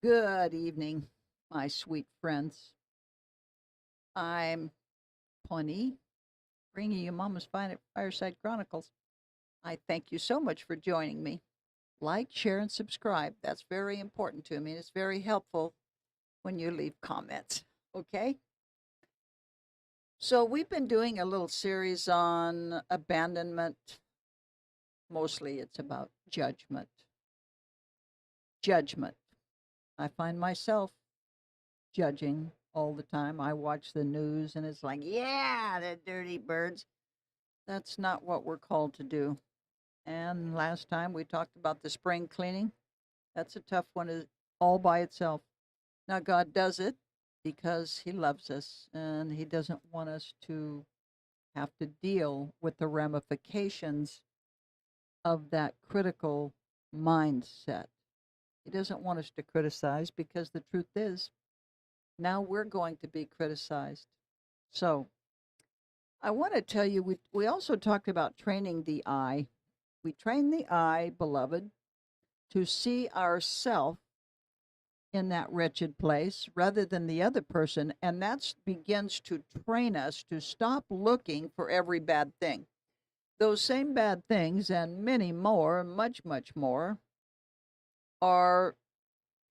Good evening, my sweet friends. I'm Pawnee, bringing you Mama's Fireside Chronicles. I thank you so much for joining me. Like, share, and subscribe. That's very important to me. It's very helpful when you leave comments. Okay? So, we've been doing a little series on abandonment. Mostly it's about judgment. Judgment. I find myself judging all the time. I watch the news and it's like, yeah, the dirty birds. That's not what we're called to do. And last time we talked about the spring cleaning. That's a tough one all by itself. Now, God does it because He loves us and He doesn't want us to have to deal with the ramifications of that critical mindset. He doesn't want us to criticize because the truth is, now we're going to be criticized. So, I want to tell you, we also talked about training the eye. We train the eye, beloved, to see ourself in that wretched place rather than the other person. And that begins to train us to stop looking for every bad thing. Those same bad things and many more, much, much more, are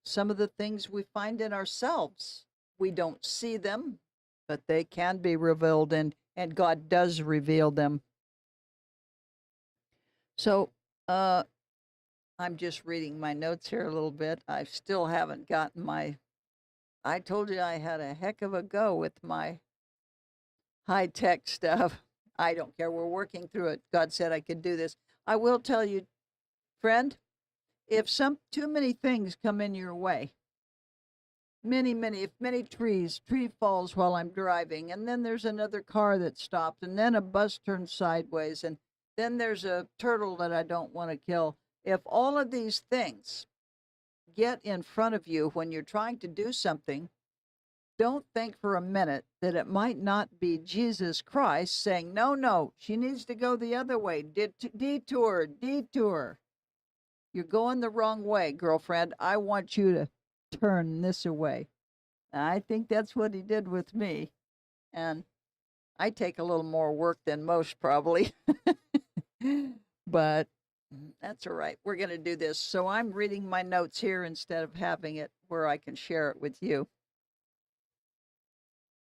some of the things we find in ourselves. We don't see them, but they can be revealed, and God does reveal them. So, I'm just reading my notes here a little bit. I still haven't gotten I told you I had a heck of a go with my high-tech stuff. I don't care. We're working through it. God said I could do this. I will tell you, friend, if too many things come in your way, if many tree falls while I'm driving, and then there's another car that stopped, and then a bus turns sideways, and then there's a turtle that I don't want to kill. If all of these things get in front of you when you're trying to do something, don't think for a minute that it might not be Jesus Christ saying, no, no, she needs to go the other way. Detour, detour. You're going the wrong way, girlfriend. I want you to turn this away. I think that's what he did with me. And I take a little more work than most, probably. But that's all right. We're going to do this. So I'm reading my notes here instead of having it where I can share it with you.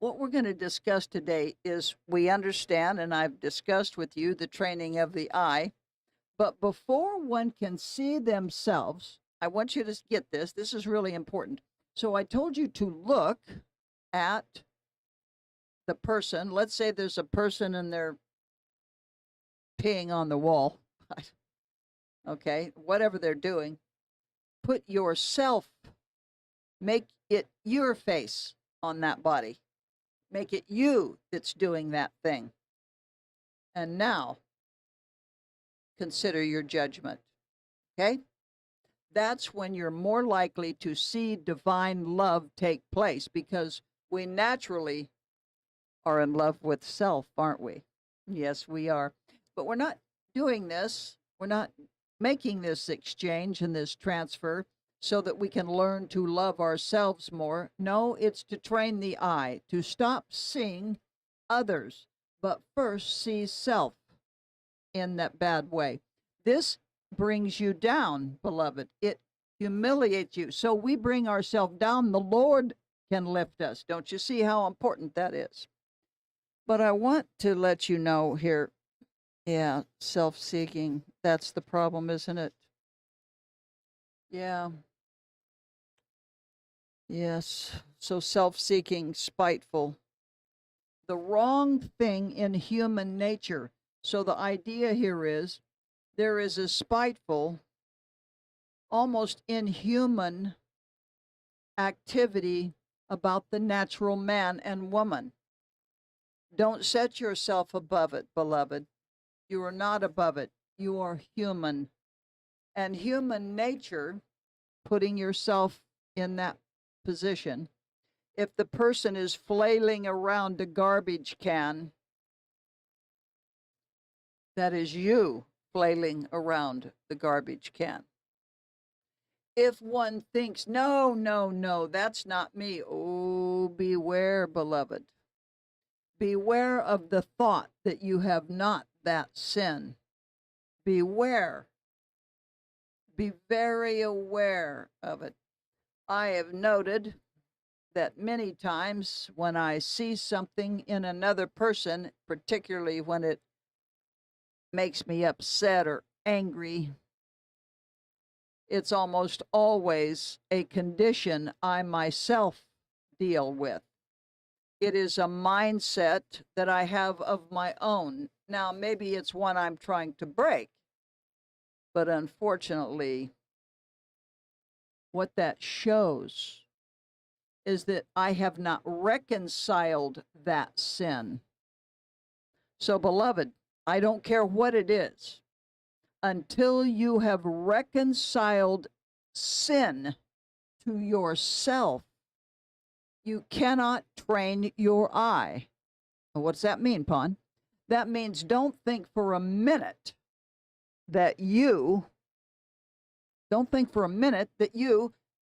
What we're going to discuss today is we understand, and I've discussed with you, the training of the eye. But before one can see themselves, I want you to get this. This is really important. So I told you to look at the person. Let's say there's a person and they're peeing on the wall. Okay, whatever they're doing. Put yourself, make it your face on that body. Make it you that's doing that thing. And now, consider your judgment. Okay? That's when you're more likely to see divine love take place, because we naturally are in love with self, aren't we? Yes, we are. But we're not doing this. We're not making this exchange and this transfer so that we can learn to love ourselves more. No, it's to train the eye, to stop seeing others, but first see self in that bad way. This brings you down, beloved. It humiliates you. So we bring ourselves down. The Lord can lift us. Don't you see how important that is? But I want to let you know here, yeah, self-seeking, that's the problem, isn't it? Yeah. Yes. So self-seeking, spiteful, the wrong thing in human nature. So the idea here is there is a spiteful, almost inhuman activity about the natural man and woman. Don't set yourself above it, beloved. You are not above it. You are human. And human nature, putting yourself in that position, if the person is flailing around a garbage can, that is you flailing around the garbage can. If one thinks, no, no, no, that's not me, oh, beware, beloved. Beware of the thought that you have not that sin. Beware. Be very aware of it. I have noted that many times when I see something in another person, particularly when it makes me upset or angry, it's almost always a condition I myself deal with. It is a mindset that I have of my own. Now, maybe it's one I'm trying to break, but unfortunately, what that shows is that I have not reconciled that sin. So, beloved, I don't care what it is, until you have reconciled sin to yourself, you cannot train your eye. What's that mean, Pon? That means don't think for a minute that you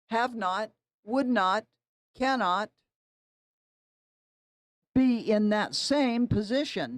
have not, would not, cannot be in that same position.